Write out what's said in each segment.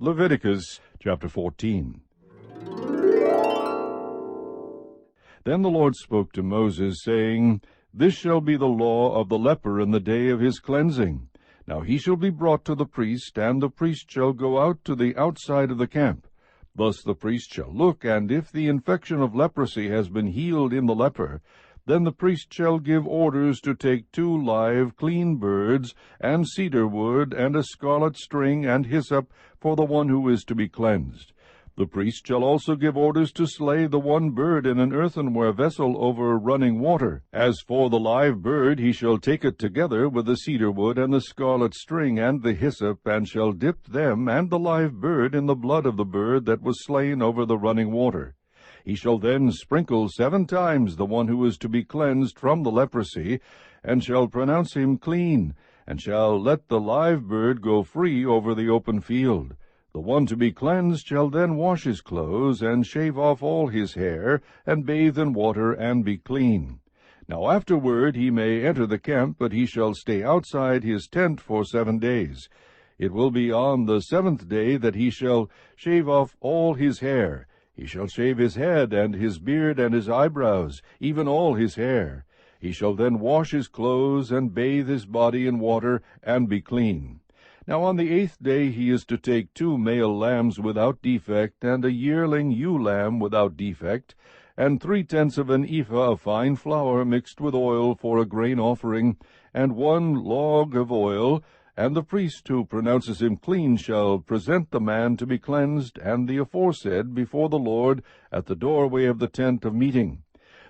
Leviticus chapter 14. Then the Lord spoke to Moses, saying, This shall be the law of the leper in the day of his cleansing. Now he shall be brought to the priest, and the priest shall go out to the outside of the camp. Thus the priest shall look, and if the infection of leprosy has been healed in the leper, then the priest shall give orders to take 2 live, clean birds, and cedar wood, and a scarlet string, and hyssop, for the one who is to be cleansed. The priest shall also give orders to slay the 1 bird in an earthenware vessel over running water. As for the live bird, he shall take it together with the cedar wood and the scarlet string and the hyssop, and shall dip them and the live bird in the blood of the bird that was slain over the running water. He shall then sprinkle 7 times the one who is to be cleansed from the leprosy, and shall pronounce him clean, and shall let the live bird go free over the open field. The one to be cleansed shall then wash his clothes, and shave off all his hair, and bathe in water, and be clean. Now afterward he may enter the camp, but he shall stay outside his tent for 7 days. It will be on the 7th day that he shall shave off all his hair. He shall shave his head, and his beard, and his eyebrows, even all his hair. He shall then wash his clothes, and bathe his body in water, and be clean. Now on the 8th day he is to take 2 male lambs without defect, and a yearling ewe lamb without defect, and 3/10 of an ephah of fine flour mixed with oil for a grain offering, and 1 log of oil. And the priest who pronounces him clean shall present the man to be cleansed, and the aforesaid, before the Lord, at the doorway of the tent of meeting.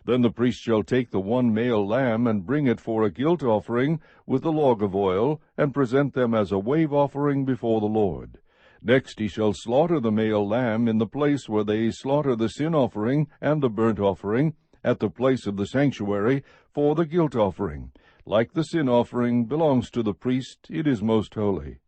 Then the priest shall take the 1 male lamb, and bring it for a guilt offering, with the log of oil, and present them as a wave offering before the Lord. Next he shall slaughter the male lamb in the place where they slaughter the sin offering and the burnt offering, at the place of the sanctuary, for the guilt offering. Like the sin offering belongs to the priest, it is most holy.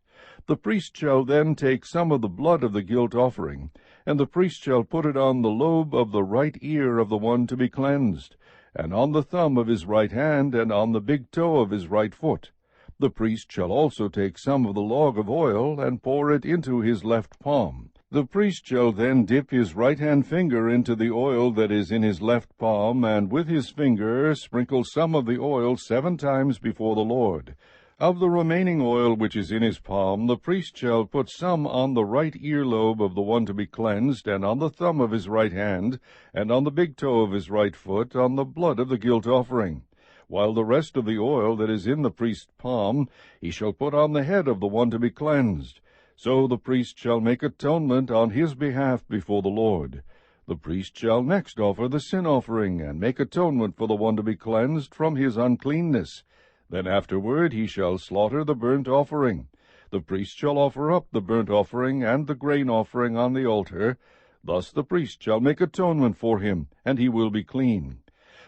The priest shall then take some of the blood of the guilt offering, and the priest shall put it on the lobe of the right ear of the one to be cleansed, and on the thumb of his right hand, and on the big toe of his right foot. The priest shall also take some of the log of oil, and pour it into his left palm. The priest shall then dip his right-hand finger into the oil that is in his left palm, and with his finger sprinkle some of the oil 7 times before the Lord. Of the remaining oil which is in his palm, the priest shall put some on the right earlobe of the one to be cleansed, and on the thumb of his right hand, and on the big toe of his right foot, on the blood of the guilt offering. While the rest of the oil that is in the priest's palm he shall put on the head of the one to be cleansed. So the priest shall make atonement on his behalf before the Lord. The priest shall next offer the sin offering, and make atonement for the one to be cleansed from his uncleanness. Then afterward he shall slaughter the burnt offering. The priest shall offer up the burnt offering and the grain offering on the altar. Thus the priest shall make atonement for him, and he will be clean.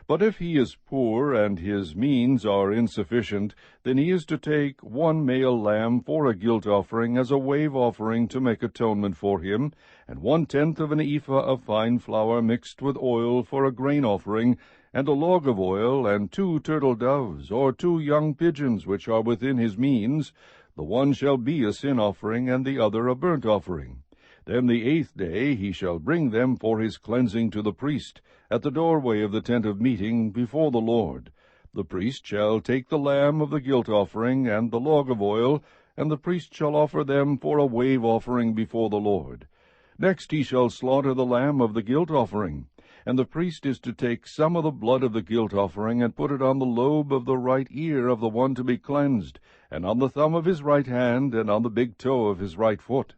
But if he is poor, and his means are insufficient, then he is to take 1 male lamb for a guilt offering as a wave offering to make atonement for him, and 1/10 of an ephah of fine flour mixed with oil for a grain offering, and a log of oil, and 2 turtle doves, or 2 young pigeons which are within his means. The one shall be a sin offering, and the other a burnt offering. Then the 8th day he shall bring them for his cleansing to the priest, at the doorway of the tent of meeting, before the Lord. The priest shall take the lamb of the guilt offering, and the log of oil, and the priest shall offer them for a wave offering before the Lord. Next he shall slaughter the lamb of the guilt offering, and the priest is to take some of the blood of the guilt offering, and put it on the lobe of the right ear of the one to be cleansed, and on the thumb of his right hand, and on the big toe of his right foot.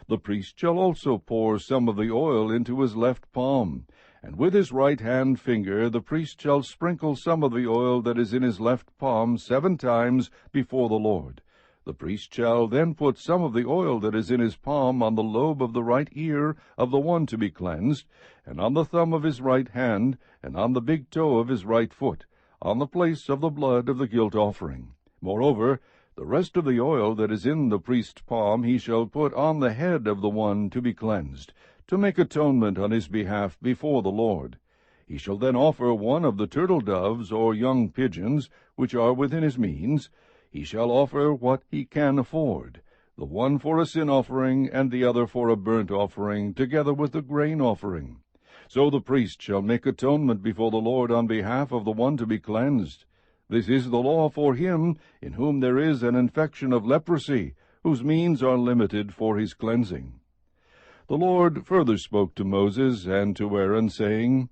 The priest shall also pour some of the oil into his left palm, and with his right-hand finger the priest shall sprinkle some of the oil that is in his left palm 7 times before the Lord. The priest shall then put some of the oil that is in his palm on the lobe of the right ear of the one to be cleansed, and on the thumb of his right hand, and on the big toe of his right foot, on the place of the blood of the guilt offering. Moreover, the rest of the oil that is in the priest's palm he shall put on the head of the one to be cleansed, to make atonement on his behalf before the Lord. He shall then offer 1 of the turtle doves or young pigeons, which are within his means. He shall offer what he can afford. the one for a sin offering, and the other for a burnt offering, together with the grain offering. So the priest shall make atonement before the Lord on behalf of the one to be cleansed. This is the law for him in whom there is an infection of leprosy, whose means are limited for his cleansing. The Lord further spoke to Moses and to Aaron, saying,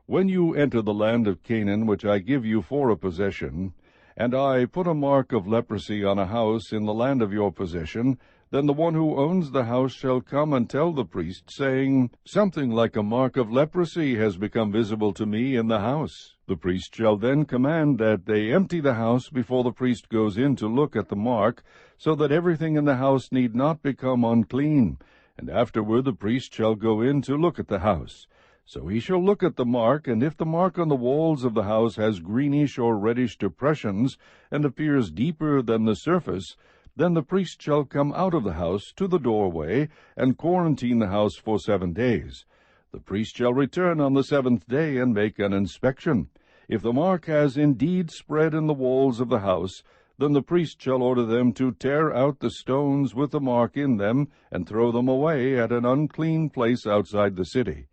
When you enter the land of Canaan, which I give you for a possession, and I put a mark of leprosy on a house in the land of your possession, then the one who owns the house shall come and tell the priest, saying, Something like a mark of leprosy has become visible to me in the house. The priest shall then command that they empty the house before the priest goes in to look at the mark, so that everything in the house need not become unclean. And afterward the priest shall go in to look at the house. So he shall look at the mark, and if the mark on the walls of the house has greenish or reddish depressions, and appears deeper than the surface, then the priest shall come out of the house to the doorway, and quarantine the house for 7 days. The priest shall return on the 7th day, and make an inspection. If the mark has indeed spread in the walls of the house, then the priest shall order them to tear out the stones with the mark in them, and throw them away at an unclean place outside the city.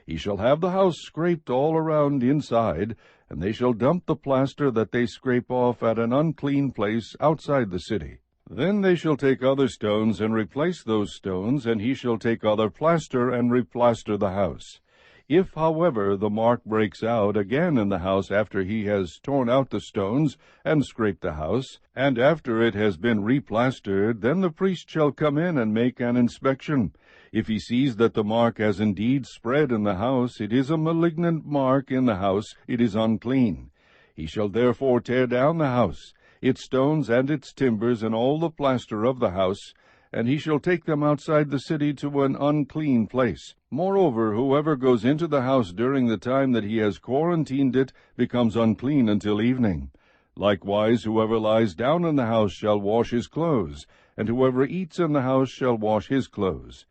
He shall have the house scraped all around inside, and they shall dump the plaster that they scrape off at an unclean place outside the city. Then they shall take other stones and replace those stones, and he shall take other plaster and replaster the house. If, however, the mark breaks out again in the house after he has torn out the stones and scraped the house, and after it has been replastered, then the priest shall come in and make an inspection. If he sees that the mark has indeed spread in the house, it is a malignant mark in the house, it is unclean. He shall therefore tear down the house, its stones and its timbers, and all the plaster of the house, and he shall take them outside the city to an unclean place. Moreover, whoever goes into the house during the time that he has quarantined it becomes unclean until evening. Likewise, whoever lies down in the house shall wash his clothes, and whoever eats in the house shall wash his clothes.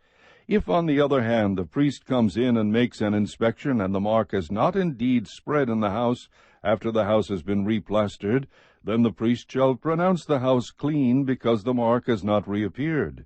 If, on the other hand, the priest comes in and makes an inspection, and the mark has not indeed spread in the house after the house has been replastered, then the priest shall pronounce the house clean, because the mark has not reappeared.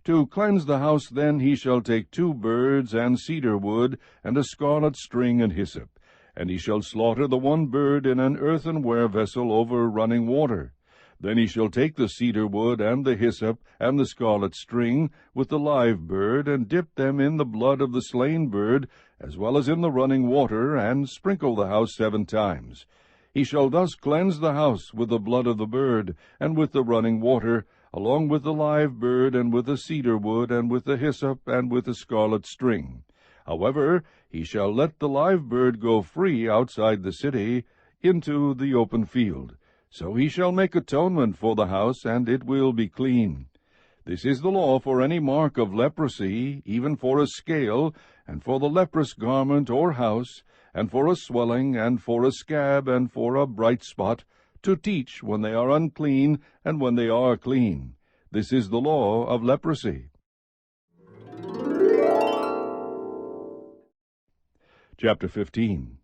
To cleanse the house, then, he shall take 2 birds and cedar wood, and a scarlet string and hyssop. And he shall slaughter the one bird in an earthenware vessel over running water. Then he shall take the cedar wood and the hyssop and the scarlet string with the live bird, and dip them in the blood of the slain bird, as well as in the running water, and sprinkle the house 7 times. He shall thus cleanse the house with the blood of the bird, and with the running water, along with the live bird, and with the cedar wood, and with the hyssop, and with the scarlet string. However, he shall let the live bird go free outside the city into the open field. So he shall make atonement for the house, and it will be clean. This is the law for any mark of leprosy, even for a scale, and for the leprous garment or house, and for a swelling, and for a scab, and for a bright spot, to teach when they are unclean, and when they are clean. This is the law of leprosy. Chapter 15.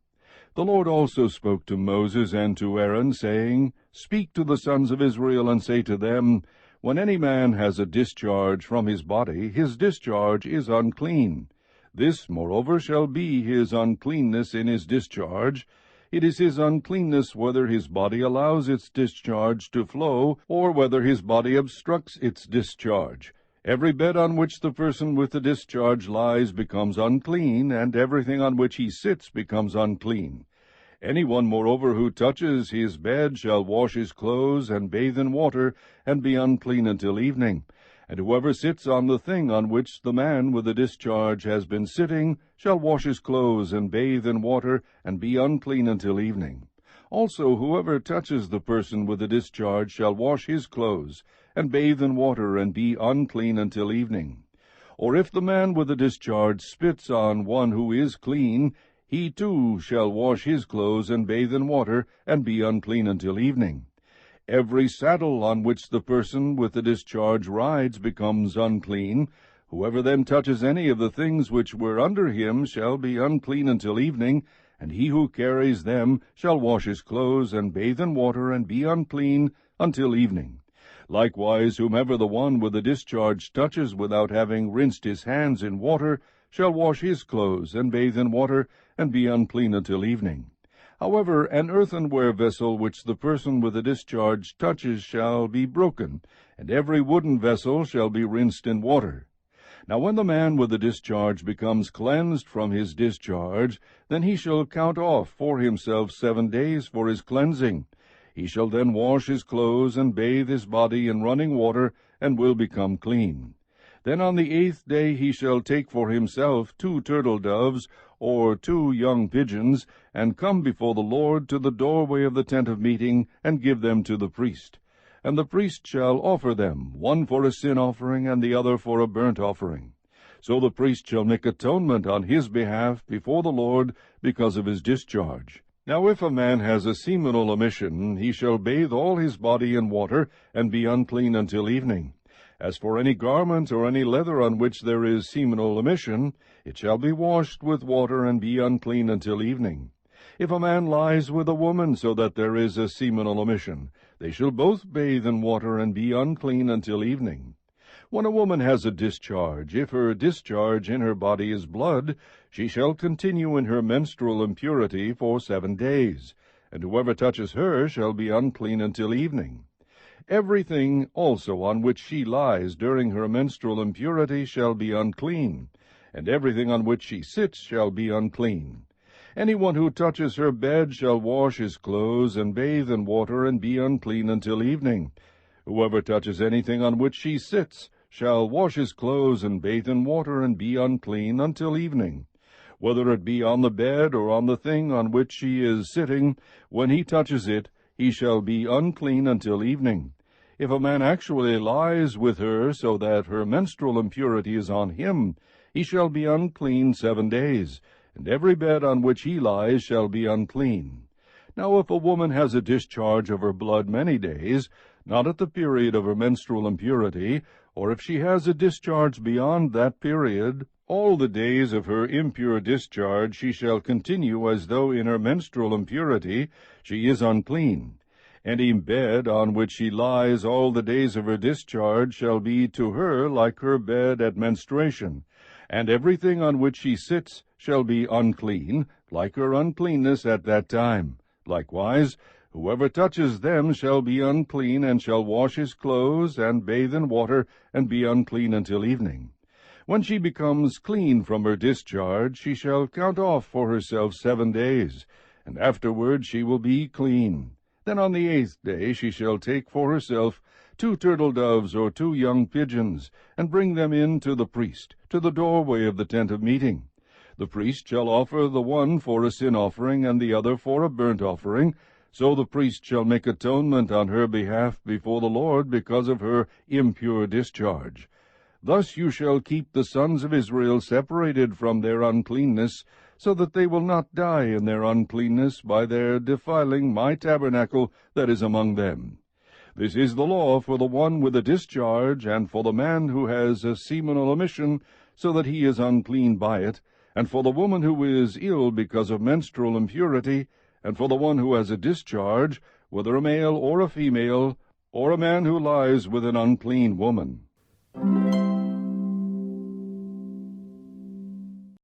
The Lord also spoke to Moses and to Aaron, saying, Speak to the sons of Israel, and say to them, When any man has a discharge from his body, his discharge is unclean. This, moreover, shall be his uncleanness in his discharge. It is his uncleanness whether his body allows its discharge to flow, or whether his body obstructs its discharge. Every bed on which the person with the discharge lies becomes unclean, and everything on which he sits becomes unclean. Anyone, moreover, who touches his bed shall wash his clothes, and bathe in water, and be unclean until evening. And whoever sits on the thing on which the man with the discharge has been sitting shall wash his clothes, and bathe in water, and be unclean until evening. Also whoever touches the person with the discharge shall wash his clothes, and bathe in water, and be unclean until evening. Or if the man with the discharge spits on one who is clean, he too shall wash his clothes, and bathe in water, and be unclean until evening. Every saddle on which the person with the discharge rides becomes unclean. Whoever then touches any of the things which were under him shall be unclean until evening, and he who carries them shall wash his clothes, and bathe in water, and be unclean until evening. Likewise, whomever the one with the discharge touches without having rinsed his hands in water shall wash his clothes, and bathe in water, and be unclean until evening. However, an earthenware vessel which the person with the discharge touches shall be broken, and every wooden vessel shall be rinsed in water. Now when the man with the discharge becomes cleansed from his discharge, then he shall count off for himself 7 days for his cleansing. He shall then wash his clothes and bathe his body in running water, and will become clean. Then on the 8th day he shall take for himself 2 turtle doves, or 2 young pigeons, and come before the Lord to the doorway of the tent of meeting, and give them to the priest. And the priest shall offer them, one for a sin offering, and the other for a burnt offering. So the priest shall make atonement on his behalf before the Lord because of his discharge. Now if a man has a seminal emission, he shall bathe all his body in water, and be unclean until evening. As for any garment or any leather on which there is seminal emission, it shall be washed with water, and be unclean until evening. If a man lies with a woman so that there is a seminal emission, they shall both bathe in water, and be unclean until evening. When a woman has a discharge, if her discharge in her body is blood, she shall continue in her menstrual impurity for 7 days, and whoever touches her shall be unclean until evening. Everything also on which she lies during her menstrual impurity shall be unclean, and everything on which she sits shall be unclean. Anyone who touches her bed shall wash his clothes, and bathe in water, and be unclean until evening. Whoever touches anything on which she sits shall wash his clothes, and bathe in water, and be unclean until evening. Whether it be on the bed or on the thing on which she is sitting, when he touches it, he shall be unclean until evening. If a man actually lies with her so that her menstrual impurity is on him, he shall be unclean 7 days, and every bed on which he lies shall be unclean. Now if a woman has a discharge of her blood many days, not at the period of her menstrual impurity, or if she has a discharge beyond that period, all the days of her impure discharge she shall continue as though in her menstrual impurity she is unclean. Any bed on which she lies all the days of her discharge shall be to her like her bed at menstruation, and everything on which she sits shall be unclean, like her uncleanness at that time. Likewise, whoever touches them shall be unclean, and shall wash his clothes, and bathe in water, and be unclean until evening. When she becomes clean from her discharge, she shall count off for herself 7 days, and afterward she will be clean. Then on the 8th day she shall take for herself 2 turtle doves or 2 young pigeons, and bring them in to the priest, to the doorway of the tent of meeting. The priest shall offer the one for a sin offering, and the other for a burnt offering. So the priest shall make atonement on her behalf before the Lord because of her impure discharge. Thus you shall keep the sons of Israel separated from their uncleanness, so that they will not die in their uncleanness by their defiling my tabernacle that is among them. This is the law for the one with a discharge, and for the man who has a seminal emission, so that he is unclean by it, and for the woman who is ill because of menstrual impurity, and for the one who has a discharge, whether a male or a female, or a man who lies with an unclean woman.